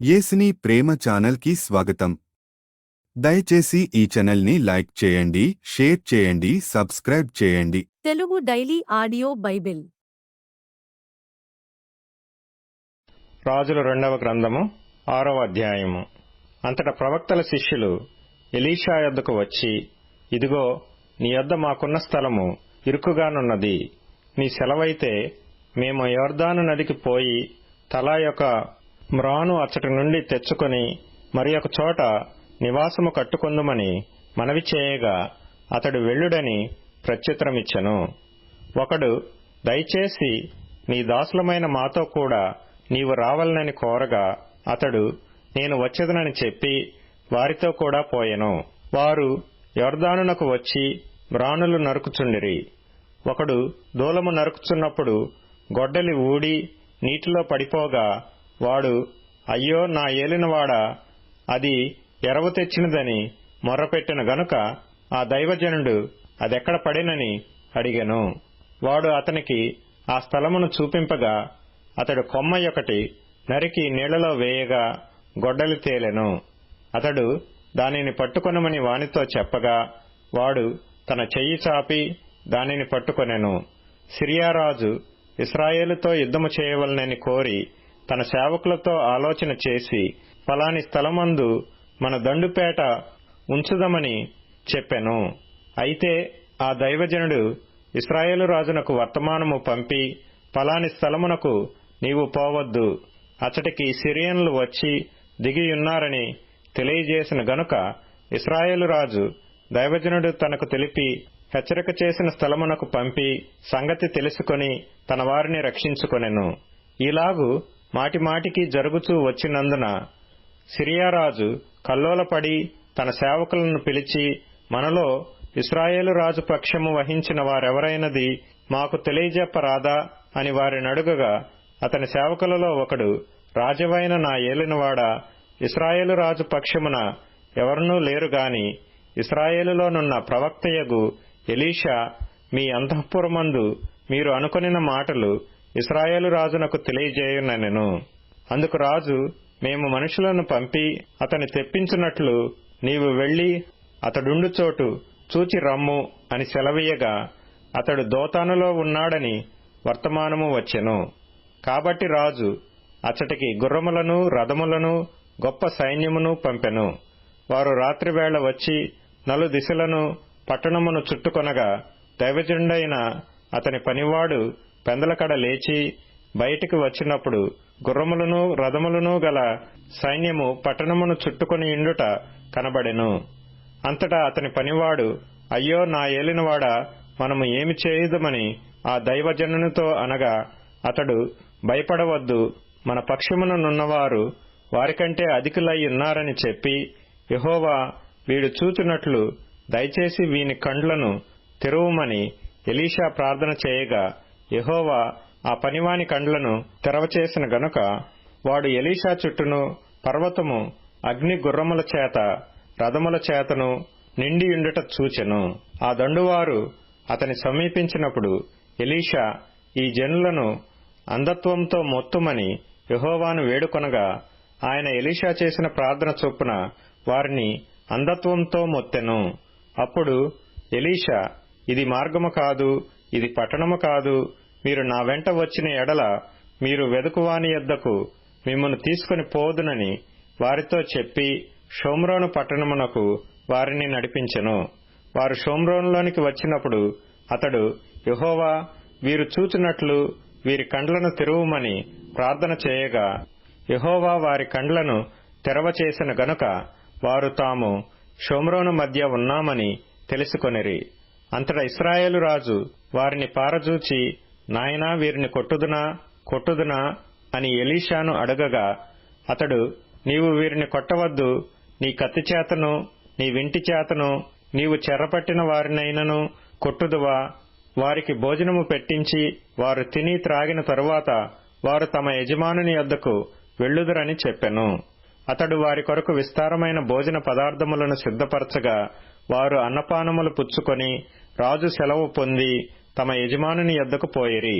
యేసుని ప్రేమ ఛానల్కి స్వాగతం. దయచేసి ఈ ఛానల్ని లైక్ చేయండి, షేర్ చేయండి, సబ్స్క్రైబ్ చేయండి. తెలుగు డైలీ ఆడియో బైబిల్ రాజుల 2వ గ్రంథము 6వ అధ్యాయము. అంతటా ప్రవక్తల శిష్యులు ఎలీషా యొద్దకు వచ్చి, ఇదిగో, నీ యొద్ద మాకున్న స్థలము ఇరుకుగానున్నది. నీ సెలవైతే మేము యొర్దాను నదికి పోయి తలా యొక్క మ్రాను అచ్చటి నుండి తెచ్చుకొని మరి ఒక చోట నివాసము కట్టుకొందుమని మనవి చేయగా అతడు వెళ్ళుడని ప్రత్యుత్తరమిచ్చెను. ఒకడు, దయచేసి నీ దాసులమైన మాతో కూడా నీవు రావాలనని కోరగా అతడు, నేను వచ్చేదనని చెప్పి వారితో కూడా పోయెను. వారు యొర్దానునకు వచ్చి మ్రానులు నరుకుచుండిరి. ఒకడు దూలము నరుకుచున్నప్పుడు గొడ్డలి ఊడి నీటిలో పడిపోగా వాడు, అయ్యో నా ఏలినవాడా, అది ఎరవు తెచ్చినదని మొర్రపెట్టిన గనుక ఆ దైవజనుడు అదెక్కడ పడినని అడిగెను. వాడు అతనికి ఆ స్థలమును చూపింపగా అతడు కొమ్మ ఒకటి నరికి నీళ్లలో వేయగా గొడ్డలి తేలెను. అతడు దానిని పట్టుకొనమని వానితో చెప్పగా వాడు తన చెయ్యి చాపి దానిని పట్టుకొనెను. సిరియారాజు ఇశ్రాయేలుతో యుద్ధము చేయవలనని కోరి తన సేవకులతో ఆలోచన చేసి, ఫలాని స్థలమందు మన దండుపేట ఉంచుదమని చెప్పెను. అయితే ఆ దైవజనుడు ఇశ్రాయేలు రాజునకు వర్తమానము పంపి, ఫలాని స్థలమునకు నీవు పోవద్దు, అచ్చటికి సిరియన్లు వచ్చి దిగియున్నారని తెలియజేసిన గనుక ఇశ్రాయేలు రాజు దైవజనుడు తనకు తెలిపి హెచ్చరిక చేసిన స్థలమునకు పంపి సంగతి తెలుసుకొని తన వారిని రక్షించుకొనెను. ఈలాగు మాటిమాటికి జరుగుచూ వచ్చినందున సిరియారాజు కల్లోలపడి తన సేవకులను పిలిచి, మనలో ఇశ్రాయేలు రాజు పక్షము వహించిన వారెవరైనది మాకు తెలియజెప్పరాదా అని వారినడుగగా అతని సేవకులలో ఒకడు, రాజవైన నా ఏలినవాడా, ఇశ్రాయేలు రాజు పక్షమున ఎవరునూ లేరుగాని ఇశ్రాయేలులోనున్న ప్రవక్తయగు ఎలీషా మీ అంతఃపురమందు మీరు అనుకొనిన మాటలు ఇశ్రాయేలు రాజునకు తెలియజేయుననెను. అందుకు రాజు, మేము మనుషులను పంపి అతని తెప్పించున్నట్లు నీవు వెళ్లి అతడుండు చోటు చూచి రమ్ము అని సెలవీయగా అతడు దోతానులో ఉన్నాడని వర్తమానము వచ్చెను. కాబట్టి రాజు అచ్చటికి గుర్రములను రథములను గొప్ప సైన్యమును పంపెను. వారు రాత్రివేళ వచ్చి నలుదిశలను పట్టణమును చుట్టుకొనగా దైవజనుడైన అతని పనివాడు పెందలకడ లేచి బయటికి వచ్చినప్పుడు గుర్రములను రథములను గల సైన్యము పట్టణమును చుట్టుకొని ఇండుట కనబడెను. అంతటా అతని పనివాడు, అయ్యో నా ఏలినవాడా, మనము ఏమి చేయుదమని ఆ దైవజనునితో అనగా అతడు, భయపడవద్దు, మన పక్షమునున్నవారు వారికంటే అధికులై ఉన్నారని చెప్పి, యెహోవా వీడు చూచున్నట్లు దయచేసి వీని కండ్లను తెరువుమని ఎలీషా ప్రార్థన చేయగా యెహోవా ఆ పనివాని కండ్లను తెరవచేసిన గనుక వాడు ఎలీషా చుట్టూను పర్వతము అగ్ని గుర్రముల చేత రథముల చేతను నిండియుండుట చూచెను. ఆ దండువారు అతని సమీపించినప్పుడు ఎలీషా ఈ జనులను అంధత్వంతో మొత్తుమని యెహోవాను వేడుకొనగా ఆయన ఎలీషా చేసిన ప్రార్థన చొప్పున వారిని అంధత్వంతో మొత్తెను. అప్పుడు ఎలీషా, ఇది మార్గము కాదు, ఇది పట్టణము కాదు, మీరు నా వెంట వచ్చిన ఎడల మీరు వెదుకువాని యొద్దకు మిమ్మను తీసుకుని పోదునని వారితో చెప్పి షోమ్రోను పట్టణమునకు వారిని నడిపించెను. వారు షోమ్రోనులోనికి వచ్చినప్పుడు అతడు, యెహోవా వీరు చూచున్నట్లు వీరి కండ్లను తెరువుమని ప్రార్థన చేయగా యెహోవా వారి కండ్లను తెరవచేసిన గనుక వారు తాము షోమ్రోను మధ్య ఉన్నామని తెలుసుకొనిరి. అంతటా ఇశ్రాయేలు రాజు వారిని పారజూచి, నాయనా వీరిని కొట్టుదునా అని ఎలీషాను అడగగా అతడు, నీవు వీరిని కొట్టవద్దు, నీ కత్తి చేతను నీ వింటి చేతను నీవు చెరపట్టిన వారినైనను కొట్టుదువా, వారికి భోజనము పెట్టించి వారు తిని త్రాగిన తరువాత వారు తమ యజమానుని యొద్దకు వెళ్ళుదురని చెప్పెను. అతడు వారి కొరకు విస్తారమైన భోజన పదార్థములను సిద్ధపరచగా వారు అన్నపానములు పుచ్చుకొని రాజు సెలవు పొంది తమ యజమానుని యొద్దకు పోయిరి.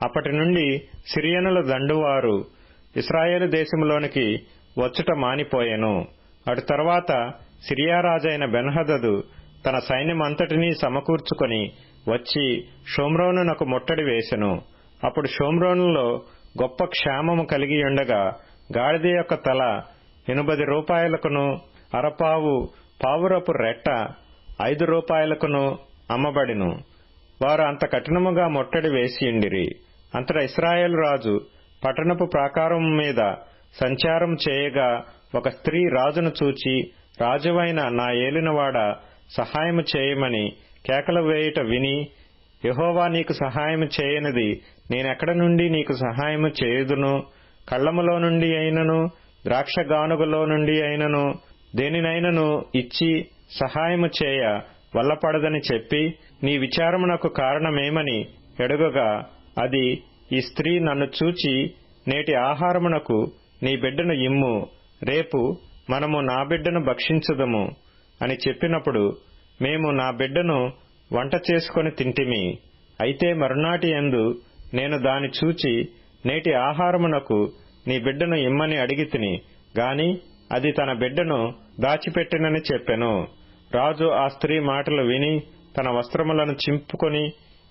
అప్పటి నుండి సిరియనుల దండువారు ఇశ్రాయేలు దేశములోనికి వచ్చుట మానిపోయెను. అటు తరువాత సిరియా రాజైన బెన్హదదు తన సైన్యమంతటినీ సమకూర్చుకొని వచ్చి షోమ్రోనునకు ముట్టడి వేసెను. అప్పుడు షోమ్రోనులో గొప్ప క్షామము కలిగియుండగా గాడిద యొక్క తల 80 రూపాయలకును, అరపావు పావురపు రెట్ట 5 రూపాయలకును అమ్మబడిను. వారు అంత కఠినముగా ముట్టడి వేసియుండిరి. అంతటా ఇశ్రాయేలు రాజు పట్టణపు ప్రాకారము మీద సంచారం చేయగా ఒక స్త్రీ రాజును చూచి, రాజువైన నా ఏలినవాడా, సహాయము చేయమని కేకలు వేయుట విని, యెహోవా నీకు సహాయము చేయనిది నేనెక్కడ నుండి నీకు సహాయము చేయుదును? కళ్ళములో నుండి అయినను ద్రాక్షగానుగలో నుండి అయినను దేనినైనను ఇచ్చి సహాయము చేయ వల్లపడదని చెప్పి, నీ విచారమునకు కారణమేమని అడుగగా, అది, ఈ స్త్రీ నన్ను చూచి, నేటి ఆహారమునకు నీ బిడ్డను ఇమ్ము, రేపు మనము నా బిడ్డను భక్షించుదము అని చెప్పినప్పుడు, మేము నా బిడ్డను వంట చేసుకొని తింటిమి. అయితే మరునాటి యందు నేను దాని చూచి, నేటి ఆహారమునకు నీ బిడ్డను ఇమ్మని అడిగితిని గాని అది తన బిడ్డను దాచిపెట్టినని చెప్పెను. రాజు ఆ స్త్రీ మాటలు విని తన వస్త్రములను చింపుకొని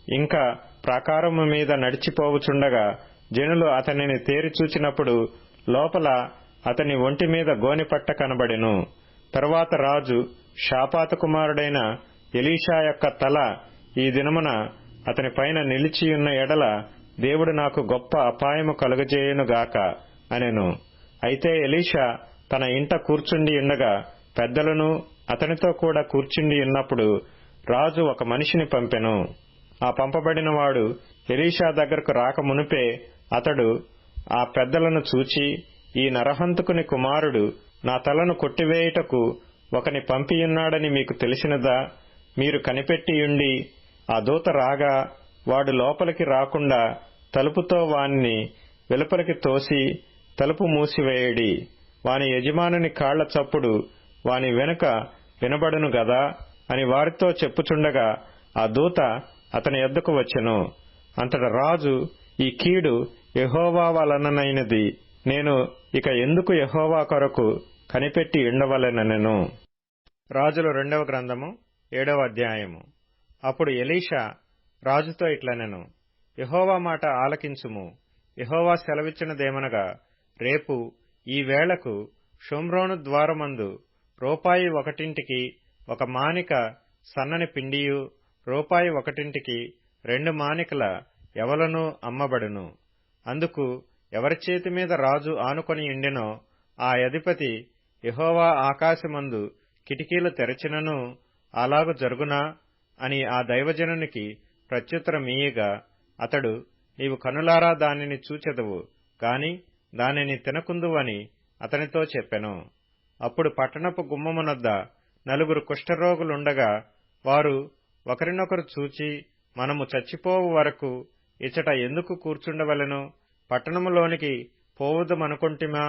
ఇంకా ప్రాకారము మీద నడిచిపోవుచుండగా జనులు అతనిని తేరి చూచినప్పుడు లోపల అతని ఒంటి మీద గోనెపట్ట కనబడెను. తరువాత రాజు, షాపాతు కుమారుడైన ఎలీషా యొక్క తల ఈ దినమున అతని పైన నిలిచియున్న ఎడల దేవుడు నాకు గొప్ప అపాయము కలుగజేయునుగాక అనెను. అయితే ఎలీషా తన ఇంట కూర్చుండి ఉండగా పెద్దలను అతనితో కూడా కూర్చుండి ఉన్నప్పుడు రాజు ఒక మనిషిని పంపెను. ఆ పంపబడినవాడు ఎలీషా దగ్గరకు రాక మునుపే అతడు ఆ పెద్దలను చూచి, ఈ నరహంతకుని కుమారుడు నా తలను కొట్టివేయుటకు ఒకని పంపియున్నాడని మీకు తెలిసినదా? మీరు కనిపెట్టియుండి ఆ దూత రాగా వాడు లోపలికి రాకుండా తలుపుతో వానిని వెలుపలికి తోసి తలుపు మూసివేయడి. వాని యజమానుని కాళ్ల చప్పుడు వాని వెనుక వినబడును గదా అని వారితో చెప్పుచుండగా ఆ దూత అతని యొద్దకు వచ్చెను. అంతట రాజు, ఈ కీడు యెహోవా వలననైనది, నేను ఇక ఎందుకు యెహోవా కొరకు కనిపెట్టి ఉండవలెననెను. రాజుల 2వ గ్రంథము 7వ అధ్యాయము. అప్పుడు ఎలీషా రాజుతో ఇట్లనెను, యెహోవా మాట ఆలకించుము. యెహోవా సెలవిచ్చినదేమనగా, రేపు ఈ వేళకు షోమ్రోను ద్వారమందు రూపాయి ఒకటింటికి ఒక మానిక సన్నని పిండియు, రూపాయి ఒకటింటికి 2 మానికల యవలును అమ్మబడును. అందుకు ఎవరి చేతి మీద రాజు ఆనుకొని ఉండెనో ఆ అధిపతి, యెహోవా ఆకాశమందు కిటికీలు తెరచినను అలాగు జరుగునా అని ఆ దైవజనునికి ప్రత్యుత్తరమీయగా, అతడు, నీవు కనులారా దానిని చూచెదవు గాని దానిని తినకుందువని అతనితో చెప్పెను. అప్పుడు పట్టణపు గుమ్మమునొద్ద 4 కుష్ఠరోగులుండగా వారు ఒకరినొకరు చూచి, మనము చచ్చిపోవు వరకు ఇచ్చట ఎందుకు కూర్చుండవలెను? పట్టణములోనికి పోవుదమనుకొంటిమా?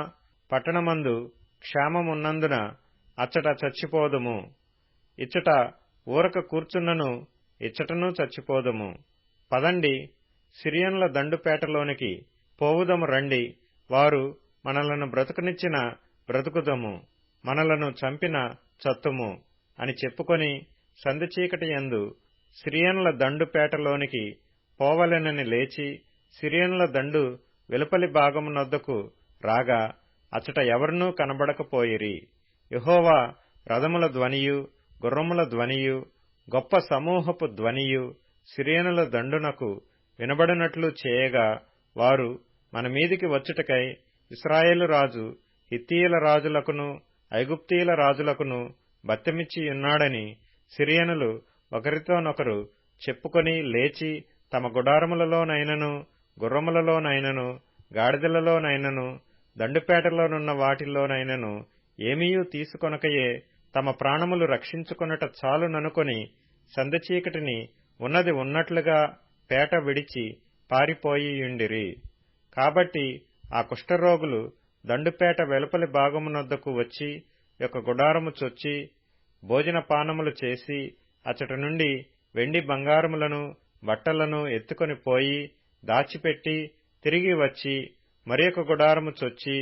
పట్టణమందు క్షేమమున్నందున అచ్చట చచ్చిపోదుము. ఇచ్చట ఊరక కూర్చున్నను ఇచ్చటనూ చచ్చిపోదుము. పదండి, సిరియన్ల దండుపేటలోనికి పోవుదము రండి. వారు మనలను బ్రతుకునిచ్చిన బ్రతుకుదము, మనలను చంపిన చత్తుము అని చెప్పుకొని సంధి చీకటి యందు సిరియన్ల దండుపేటలోనికి పోవలెనని లేచి సిరియన్ల దండు వెలుపలి భాగమునొద్దకు రాగా అచ్చట ఎవరినూ కనబడకపోయిరి. యెహోవా రథముల ధ్వనియు, గుర్రముల ధ్వనియు, గొప్ప సమూహపు ధ్వనియు సిరియనుల దండునకు వినబడినట్లు చేయగా, వారు మన మీదికి వచ్చుటకై ఇశ్రాయేలు రాజు హిత్తీయుల రాజులకును ఐగుప్తీయుల రాజులకును బత్తెమిచ్చియున్నాడని సిరియనులు ఒకరితోనొకరు చెప్పుకొని లేచి తమ గుడారములలోనైనను గుర్రములలోనైనను గాడిదలలోనైనను దండుపేటలోనున్న వాటిల్లోనైనను ఏమీయూ తీసుకొనకయే తమ ప్రాణములు రక్షించుకొనుట చాలుననుకొని సంధ్యచీకటిని ఉన్నది ఉన్నట్లుగా పేట విడిచి పారిపోయియుండిరి. కాబట్టి ఆ కుష్ఠరోగులు దండుపేట వెలుపలి భాగమునొద్దకు వచ్చి ఒక గుడారము చొచ్చి భోజనపానములు చేసి అచ్చట నుండి వెండి బంగారములను బట్టలను ఎత్తుకొని పోయి దాచిపెట్టి తిరిగి వచ్చి మరి ఒక గుడారము చొచ్చి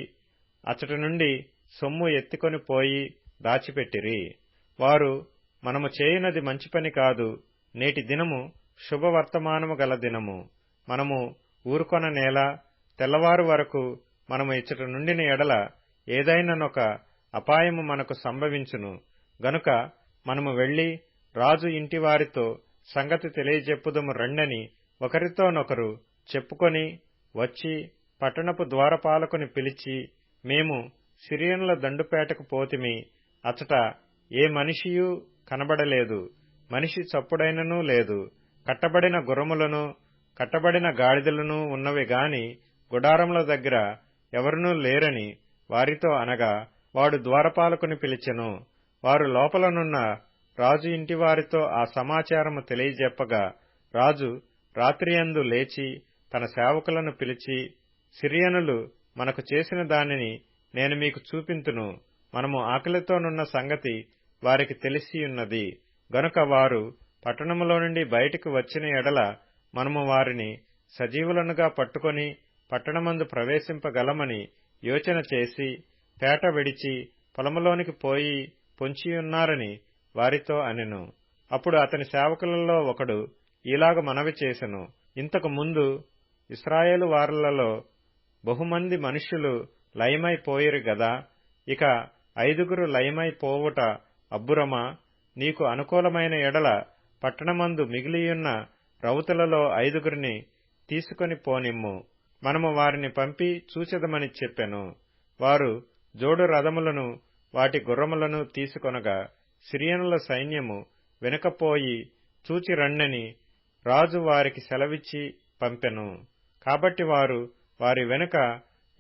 అచ్చటి నుండి సొమ్ము ఎత్తుకొని పోయి దాచిపెట్టిరి. వారు, మనము చేయునది మంచి పని కాదు, నేటి దినము శుభవర్తమానము గల దినము, మనము ఊరుకొన నేల, తెల్లవారు వరకు మనము ఇచ్చట నుండిన ఎడల ఏదైననొక అపాయము మనకు సంభవించును. గనుక మనము వెళ్లి రాజు ఇంటివారితో సంగతి తెలియజెప్పుదుము రండని ఒకరితోనొకరు చెప్పుకొని వచ్చి పట్టణపు ద్వారపాలకుని పిలిచి, మేము సిరియనుల దండుపేటకు పోతిమి, అచట ఏ మనిషియూ కనబడలేదు, మనిషి చప్పుడైననూ లేదు, కట్టబడిన గుర్రములను కట్టబడిన గాడిదలను ఉన్నవి గాని గుడారముల దగ్గర ఎవరునూ లేరని వారితో అనగా, వాడు ద్వారపాలకుని పిలిచెను. వారు లోపలనున్న రాజు ఇంటివారితో ఆ సమాచారము తెలియజెప్పగా, రాజు రాత్రియందు లేచి తన సేవకులను పిలిచి, సిరియనులు మనకు చేసిన దానిని నేను మీకు చూపింతును, మనము ఆకలితోనున్న సంగతి వారికి తెలిసియున్నది. గనుక వారు పట్టణములో నుండి బయటికి వచ్చిన ఎడల మనము వారిని సజీవులనుగా పట్టుకొని పట్టణమందు ప్రవేశింపగలమని యోచన చేసి పేట విడిచి పొలములోనికి పోయి పొంచియున్నారని వారితో అనెను. అప్పుడు అతని సేవకులలో ఒకడు ఇలాగ మనవి చేసెను, ఇంతకు ముందు ఇశ్రాయేలు వారలలో బహుమంది మనుష్యులు లయమైపోయిరు గదా, ఇక 5 లయమైపోవుట అబ్బురమా? నీకు అనుకూలమైన ఎడల పట్టణమందు మిగిలియున్న రౌతులలో 5 తీసుకొని పోనిమ్ము, మనము వారిని పంపి చూచెదమని చెప్పెను. వారు జోడు రథములను వాటి గుర్రములను తీసుకొనగా సిరియనుల సైన్యము వెనుకపోయి చూచి రండని రాజు వారికి సెలవిచ్చి పంపెను. కాబట్టి వారు వారి వెనుక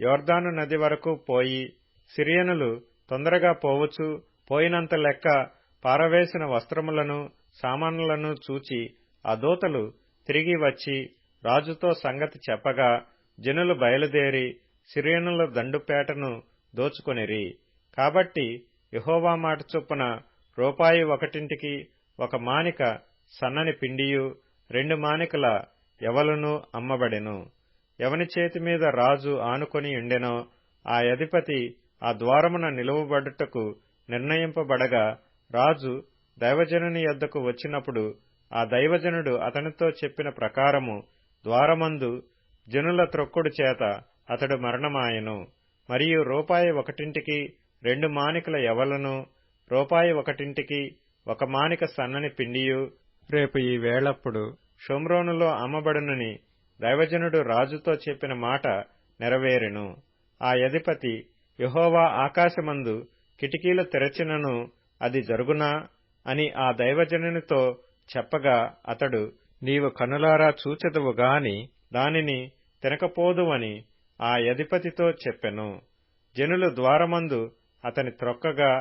యొర్దాను నది వరకు పోయి, సిరియనులు తొందరగా పోవచ్చు, పోయినంత లెక్క పారవేసిన వస్త్రములను సామానులను చూచి ఆ దూతలు తిరిగి వచ్చి రాజుతో సంగతి చెప్పగా, జనులు బయలుదేరి సిరియనుల దండుపేటను దోచుకొనిరి. కాబట్టి యెహోవా మాట చొప్పున రూపాయి 1 1 మానిక సన్నని పిండియు 2 మానికల యవలును అమ్మబడెను. ఎవని చేతి మీద రాజు ఆనుకొని ఉండెనో ఆ అధిపతి ఆ ద్వారమున నిలువబడుటకు నిర్ణయింపబడగా, రాజు దైవజనుని యొద్దకు వచ్చినప్పుడు ఆ దైవజనుడు అతనితో చెప్పిన ప్రకారము ద్వారమందు జనుల త్రొక్కుడు చేత అతడు మరణమాయెను. మరియు రూపాయి 1 2 మానికల యవలును, రూపాయి 1 1 మానిక సన్నని పిండియు రేపు ఈ వేళప్పుడు షోమ్రోనులో అమ్మబడునని దైవజనుడు రాజుతో చెప్పిన మాట నెరవేరెను. ఆ అధిపతి, యెహోవా ఆకాశమందు కిటికీలు తెరచినను అది జరుగునా అని ఆ దైవజనునితో చెప్పగా, అతడు, నీవు కనులారా చూచెదవు గాని దానిని తినకపోదువని ఆ అధిపతితో చెప్పెను. జనులు ద్వారమందు అతని త్రొక్కగా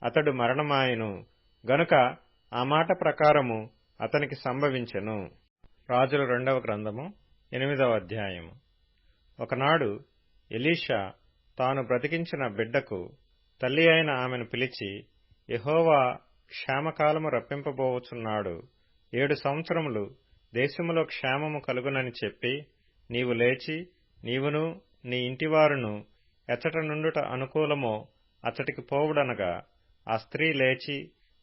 అతడు మరణమాయెను. గనుక ఆ మాట ప్రకారము అతనికి సంభవించెను. రాజుల 2వ గ్రంథము 8వ అధ్యాయము. ఒకనాడు ఎలీషా తాను బ్రతికించిన బిడ్డకు తల్లి అయిన ఆమెను పిలిచి, యెహోవా క్షేమకాలము రప్పింపబోచున్నాడు, 7 సంవత్సరములు దేశములో క్షేమము కలుగునని చెప్పి, నీవు లేచి నీవును నీ ఇంటివారును ఎచ్చట నుండుట అనుకూలమో అచ్చటికి పోవుడనగా, ఆ స్త్రీ లేచి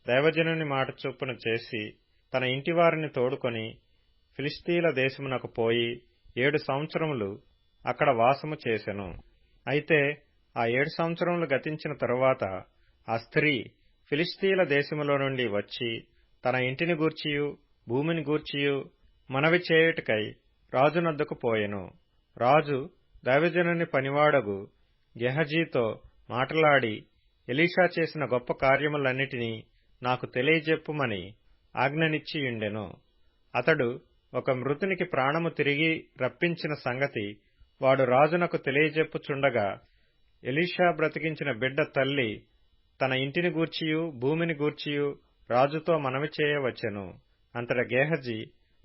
దైవజనుని మాట చొప్పున చేసి తన ఇంటివారిని తోడుకొని ఫిలిష్తీల దేశమునకు పోయి 7 సంవత్సరములు అక్కడ వాసము చేసెను. అయితే ఆ 7 సంవత్సరములు గతించిన తరువాత ఆ స్త్రీ ఫిలిష్తీల దేశములో నుండి వచ్చి తన ఇంటిని గూర్చియు భూమిని గూర్చియు మనవి చేయుటకై రాజునొద్దకు పోయెను. రాజు దైవజనుని పనివాడగు గెహజీతో మాటలాడి, ఎలీషా చేసిన గొప్ప కార్యములన్నిటినీ నాకు తెలియజెప్పుమని ఆజ్ఞనిచ్చియుండెను. అతడు ఒక మృతునికి ప్రాణము తిరిగి రప్పించిన సంగతి వాడు రాజునకు తెలియజెప్పుచుండగా, ఎలీషా బ్రతికించిన బిడ్డ తల్లి తన ఇంటిని గూర్చియు భూమిని గూర్చియు రాజుతో మనవి చేయవచ్చెను. అంతట గేహజీ,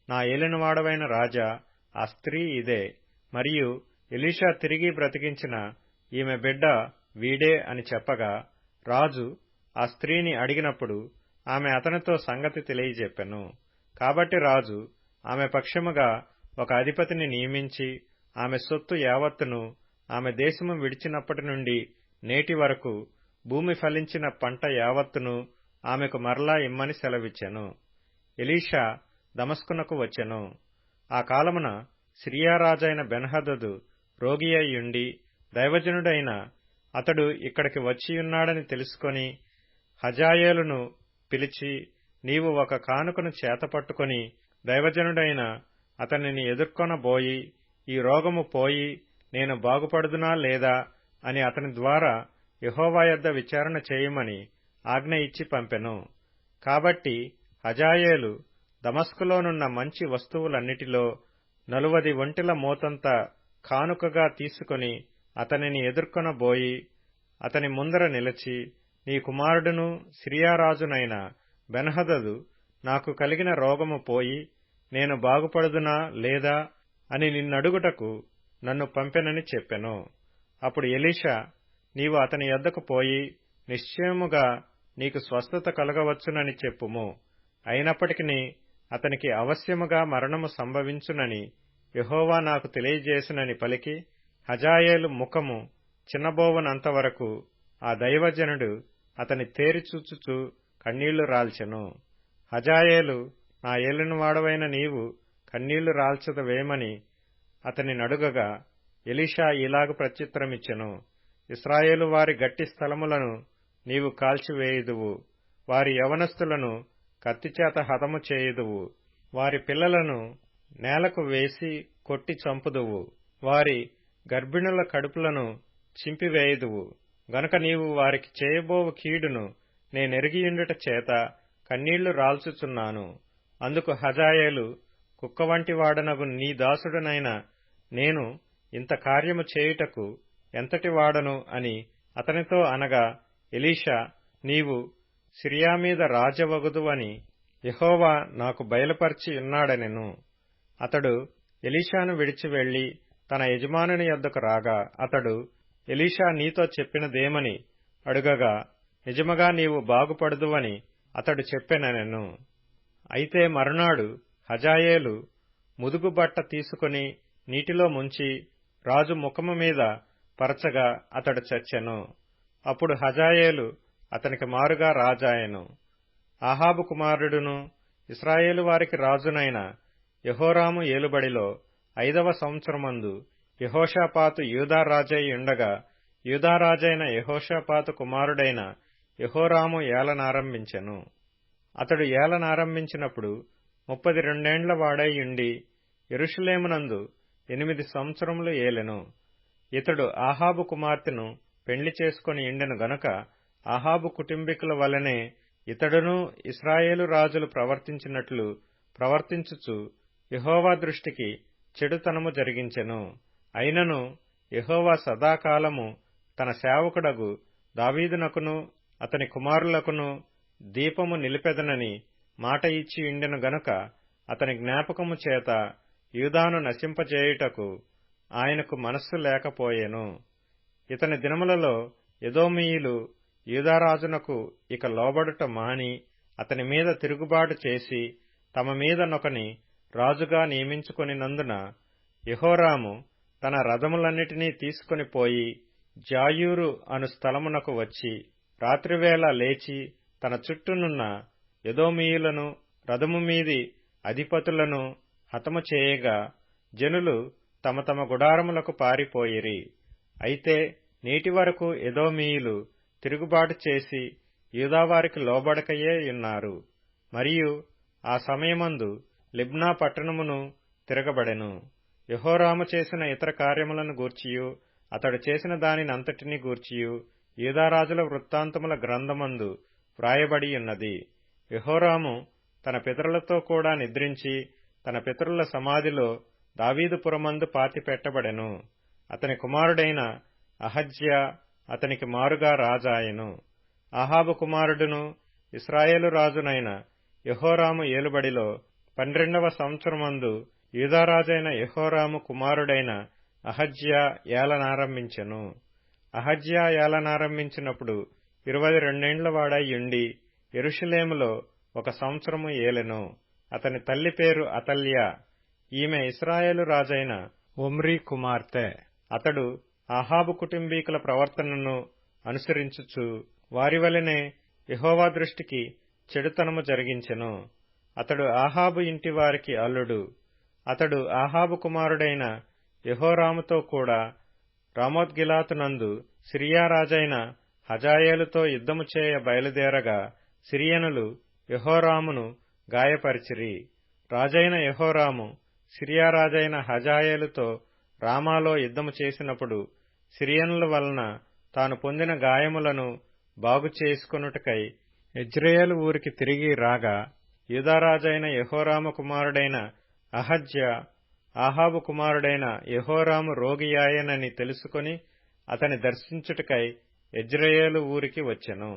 నా ఏలినవాడవైన రాజా, ఆ స్త్రీ ఇదే, మరియు ఎలీషా తిరిగి బ్రతికించిన ఈమె బిడ్డ వీడే అని చెప్పగా, రాజు ఆ స్త్రీని అడిగినప్పుడు ఆమె అతనితో సంగతి తెలియజెప్పెను. కాబట్టి రాజు ఆమె పక్షముగా ఒక అధిపతిని నియమించి ఆమె సొత్తు యావత్తును ఆమె దేశము విడిచినప్పటి నుండి నేటి వరకు భూమి ఫలించిన పంట యావత్తును ఆమెకు మరలా ఇమ్మని సెలవిచ్చెను. ఎలీషా దమస్కునకు వచ్చెను. ఆ కాలమున సిరియా రాజైన బెన్హదదు రోగి అయ్యుండి దైవజనుడైన అతడు ఇక్కడికి వచ్చియున్నాడని తెలుసుకొని హజాయేలును పిలిచి, నీవు ఒక కానుకను చేతపట్టుకొని దైవజనుడైన అతనిని ఎదుర్కొనబోయి, ఈ రోగము పోయి నేను బాగుపడుదునా లేదా అని అతని ద్వారా యెహోవా యొద్ద విచారణ చేయమని ఆజ్ఞ ఇచ్చి పంపెను. కాబట్టి హజాయేలు దమస్కులోనున్న మంచి వస్తువులన్నిటిలో 40 ఒంటెల మోతంత కానుకగా తీసుకుని అతనిని ఎదుర్కొనబోయి అతని ముందర నిలిచి, నీ కుమారుడును సిరియారాజునైన బెన్హదదు నాకు కలిగిన రోగము పోయి నేను బాగుపడుదునా లేదా అని నిన్నడుగుటకు నన్ను పంపెనని చెప్పెను. అప్పుడు ఎలీషా, నీవు అతని యొద్దకు పోయి నిశ్చయముగా నీకు స్వస్థత కలగవచ్చునని చెప్పుము. అయినప్పటికీ అతనికి అవశ్యముగా మరణము సంభవించునని యెహోవా నాకు తెలియజేసినని పలికి, హజాయేలు ముఖము చిన్నబోవనంతవరకు ఆ దైవజనుడు అతని తేరిచూచుచూ కన్నీళ్లు రాల్చెను. హజాయేలు, నా ఏలినవాడవైన నీవు కన్నీళ్లు రాల్చదవేమని అతని నడుగగా, ఎలీషా ఇలాగు ప్రత్యుత్తరమిచ్చెను, ఇశ్రాయేలు వారి గట్టి స్థలములను నీవు కాల్చివేయుదువు, వారి యవనస్తులను కత్తిచేత హతము చేయుదువు, వారి పిల్లలను నేలకు వేసి కొట్టి చంపుదువు, వారి గర్భిణుల కడుపులను చింపివేయుదువు. గనుక నీవు వారికి చేయబోవు కీడును నేనెరిగియుండుట చేత కన్నీళ్లు రాల్చుచున్నాను. అందుకు హజాయేలు, కుక్కవంటి వాడనగు నీ దాసుడనైన నేను ఇంత కార్యము చేయుటకు ఎంతటి వాడను అని అతనితో అనగా, ఎలీషా, నీవు సిరియా మీద రాజవగుదువని యెహోవా నాకు బయలుపరిచి ఉన్నాడనెను. అతడు ఎలీషాను విడిచి వెళ్లి తన యజమానుని యొద్దకు రాగా, అతడు, ఎలీషా నీతో చెప్పినదేమని అడుగగా, నిజముగా నీవు బాగుపడుదువని అతడు చెప్పెననెను. అయితే మరునాడు హజాయేలు ముదుగు బట్ట తీసుకుని నీటిలో ముంచి రాజు ముఖము మీద పరచగా అతడు చచ్చెను. అప్పుడు హజాయేలు అతనికి మారుగా రాజాయెను. ఆహాబు కుమారుడును ఇశ్రాయేలు వారికి రాజునైన యెహోరాము ఏలుబడిలో 5వ సంవత్సరమందు యెహోషాపాతు యూదా రాజై ఉండగా, యూదారాజైన యెహోషాపాతు కుమారుడైన యెహోరాము ఏలనారంభించెను. అతడు ఏలనారంభించినప్పుడు 32 వాడై ఉండి యెరూషలేమునందు 8 సంవత్సరములు ఏలెను. ఇతడు ఆహాబు కుమార్తెను పెండ్లి చేసుకుని ఉండెను గనుక ఆహాబు కుటుంబీకుల వలనే ఇతడును ఇశ్రాయేలు రాజులు ప్రవర్తించినట్లు ప్రవర్తించుచు యెహోవా దృష్టికి చెడుతనము జరిగించెను. అయినను యెహోవా సదాకాలము తన సేవకుడగు దావీదునకును అతని కుమారులకును దీపము నిలిపెదనని మాట ఇచ్చి ఉండెను గనుక అతని జ్ఞాపకము చేత యూదాను నశింపజేయుటకు ఆయనకు మనస్సు లేకపోయెను. ఇతని దినములలో ఎదోమీయులు యూదారాజునకు ఇక లోబడుట మాని అతని మీద తిరుగుబాటు చేసి తమ మీద నొకని రాజుగా నియమించుకొనినందున యెహోరాము తన రథములన్నిటినీ తీసుకుని పోయి జాయూరు అను స్థలమునకు వచ్చి రాత్రివేళ లేచి తన చుట్టూనున్న ఎదోమీయులను రథము మీది అధిపతులను హతము చేయగా జనులు తమ తమ గుడారములకు పారిపోయిరి. అయితే నేటి వరకు ఎదోమీయులు తిరుగుబాటు చేసి యూదావారికి లోబడకయే ఉన్నారు. మరియు ఆ సమయమందు లిబ్నా పట్టణమును తిరగబడెను. యెహోరాము చేసిన ఇతర కార్యములను గూర్చియు అతడు చేసిన దానినంతటిని గూర్చియు యూదారాజుల వృత్తాంతముల గ్రంథమందు వ్రాయబడి ఉన్నది. యెహోరాము తన పితరులతో కూడా నిద్రించి తన పితరుల సమాధిలో దావీదుపురమందు పాతిపెట్టబడెను. అతని కుమారుడైన అహజ్యా అతనికి మారుగా రాజాయెను. ఆహాబు కుమారుడును ఇశ్రాయేలు రాజునైన యెహోరాము ఏలుబడిలో 12వ సంవత్సరమందు యూదారాజైన యెహోరాము కుమారుడైన అహజ్యా ఏలనారంభించెను. అహజ్యా ఏలనారంభించినప్పుడు 22 వాడై ఉండి యెరూషలేములో 1 సంవత్సరము ఏలెను. అతని తల్లి పేరు అతల్యా. ఈమె ఇశ్రాయేలు రాజైన ఒమ్రీ కుమార్తె. అతడు ఆహాబు కుటుంబీకుల ప్రవర్తనను అనుసరించుచు వారి వలెనే యెహోవా దృష్టికి చెడుతనము జరిగించెను. అతడు ఆహాబు ఇంటివారికి అల్లుడు. అతడు ఆహాబు కుమారుడైన యెహోరాముతో కూడా రామోత్గిలాతునందు సిరియా రాజైన హజాయేలుతో యుద్ధము చేయ బయలుదేరగా సిరియనులు యెహోరామును గాయపరిచిరి. రాజైన యెహోరాము సిరియా రాజైన హజాయేలుతో రామాలో యుద్ధము చేసినప్పుడు సిరియనుల వలన తాను పొందిన గాయములను బాగు చేసుకొనుటకై యెజ్రెయేలు ఊరికి తిరిగి రాగా యూదారాజైన యెహోరాము కుమారుడైన అహజ్యా ఆహాబు కుమారుడైన యెహోరాము రోగియాయనని తెలుసుకొని అతని దర్శించుటకై యెజ్రెయేలు ఊరికి వచ్చెను.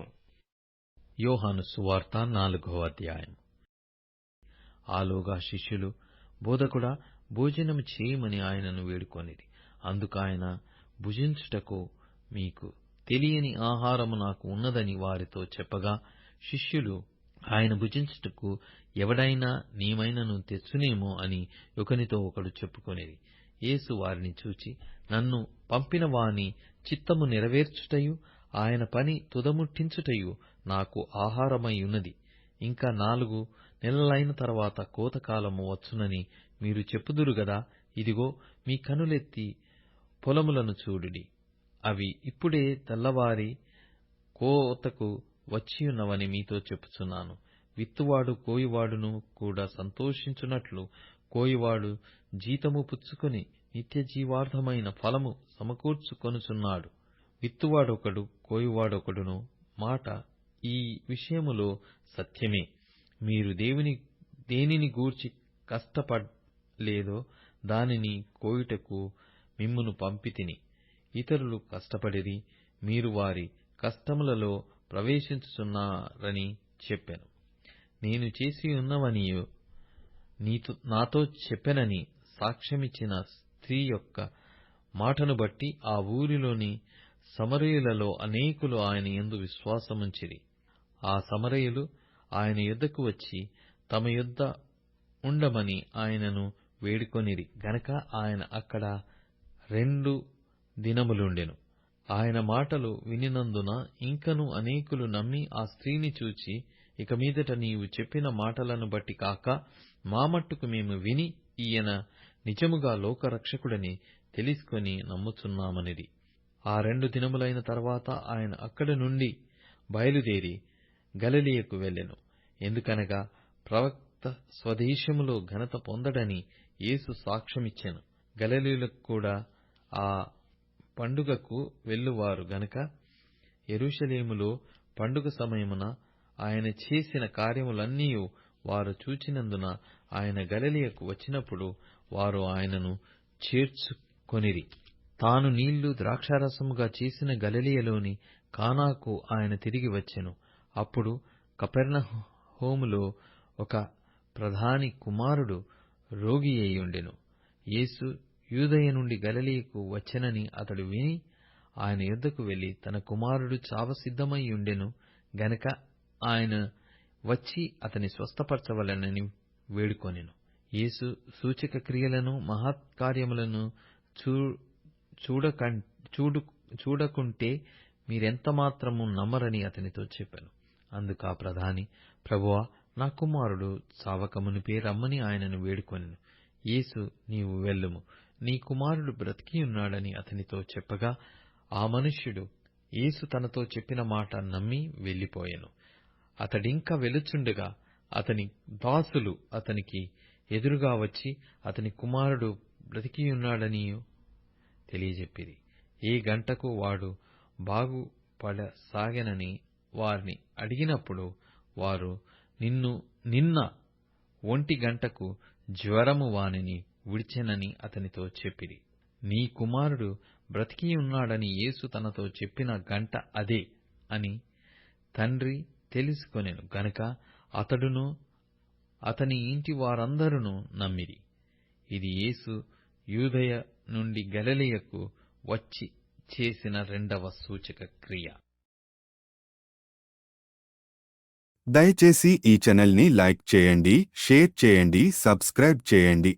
యోహాను సువార్త 4వ అధ్యాయం. ఆలోగా శిష్యులు, బోధకుడా, భోజనము చేయమని ఆయనను వేడుకొనిరి. అందుకాయన, భుజించుటకు మీకు తెలియని ఆహారము నాకు ఉన్నదని వారితో చెప్పగా, శిష్యులు ఆయన భుజించుటకు ఎవడైనా నేమైనను తెచ్చునేమో అని ఒకనితో ఒకడు చెప్పుకొనిరి. యేసు వారిని చూచి, నన్ను పంపిన వాని చిత్తము నెరవేర్చుటయు ఆయన పని తుదముట్టించుటయు నాకు ఆహారమై ఉన్నది. ఇంకా 4 నెలలైన తర్వాత కోతకాలము వచ్చునని మీరు చెప్పుదురు గదా. ఇదిగో, మీ కనులెత్తి పొలములను చూడుడి. అవి ఇప్పుడే తెల్లవారి కోతకు వచ్చియున్నవని మీతో చెప్పుచున్నాను. విత్తువాడు కోయువాడును కూడా సంతోషించున్నట్లు కోయువాడు జీతము పుచ్చుకొని నిత్యజీవార్థమైన ఫలము సమకూర్చుకొనుచున్నాడు. విత్తువాడొకడు, కోయువాడొకడును మాట ఈ విషయములో సత్యమే. మీరు దేనిని గూర్చి కష్టపడలేదో దానిని కోయుటకు మిమ్మును పంపితిని. ఇతరులు కష్టపడిరి, మీరు వారి కష్టములలో ప్రవేశించుచున్నారని చెప్పెను. నేను చేసియున్నవనియు నాతో చెప్పెనని సాక్ష్యమిచ్చిన స్త్రీ యొక్క మాటను బట్టి ఆ ఊరిలోని సమరయులలో అనేకులు ఆయన యందు విశ్వాసముంచిరి. ఆ సమరయులు ఆయన యొద్దకు వచ్చి తమ యొద్ద ఉండమని ఆయనను వేడుకొనిరి గనక ఆయన అక్కడ 2 దినములుండెను. ఆయన మాటలు వినినందున ఇంకను అనేకులు నమ్మి ఆ స్త్రీని చూచి, ఇక మీదట నీవు చెప్పిన మాటలను బట్టి కాక మా మట్టుకు మేము విని ఈయన నిజముగా లోకరక్షకుడని తెలుసుకొని నమ్ముచున్నామనిది. ఆ 2 దినములైన తర్వాత ఆయన అక్కడి నుండి బయలుదేరి గలిలయకు వెళ్ళెను. ఎందుకనగా ప్రవక్త స్వదేశములో ఘనత పొందడని యేసు సాక్ష్యమిచ్చెను. గలిలయులకు కూడా ఆ పండుగకు వెళ్ళువారు గనక యెరూషలేములో పండుగ సమయమున ఆయన చేసిన కార్యములన్నీయు వారు చూచినందున ఆయన గలిలయకు వచ్చినప్పుడు వారు ఆయనను చేర్చుకొనిరి. తాను నీళ్లు ద్రాక్షారసముగా చేసిన గలిలయలోని కానాకు ఆయన తిరిగి వచ్చెను. అప్పుడు కపెర్నహూములో ఒక ప్రధాని కుమారుడు రోగియైయుండెను. యేసు యూదయ నుండి గలిలయకు వచ్చెనని అతడు విని ఆయన యొద్దకు వెళ్లి తన కుమారుడు చావసిద్ధమై ఉండెను గనక ఆయన వచ్చి అతని స్వస్థపరచవలెనని వేడుకొనెను. యేసు సూచక క్రియలను మహత్కార్యములను చూడకుంటే మీరెంతమాత్రము నమ్మరని అతనితో చెప్పెను. అందుకా ప్రధాని, ప్రభువా, నా కుమారుడు చావకమునుపే రమ్మని ఆయనను వేడుకొనెను. యేసు, నీవు వెళ్ళుము, నీ కుమారుడు బ్రతికియున్నాడని అతనితో చెప్పగా ఆ మనుష్యుడు యేసు తనతో చెప్పిన మాట నమ్మి వెళ్ళిపోయెను. అతడింక వెలుచుండగా అతని దాసులు అతనికి ఎదురుగా వచ్చి అతని కుమారుడు బ్రతికియున్నాడని తెలియజెప్పిరి. ఏ గంటకు వాడు బాగుపడసాగెనని వారిని అడిగినప్పుడు వారు, నిన్న 1 గంటకు జ్వరము వానిని విడిచెనని అతనితో చెప్పిరి. నీ కుమారుడు బ్రతికియున్నాడని యేసు తనతో చెప్పిన గంట అదే అని తండ్రి తెలుసుకొనెను గనక అతడును అతని ఇంటి వారందరును నమ్మిరి. ఇది యేసు యూదయ నుండి గలిలయకు వచ్చి చేసిన 2వ సూచక క్రియ. దయచేసి ఈ ఛానల్ని లైక్ చేయండి, షేర్ చేయండి, సబ్స్క్రైబ్ చేయండి.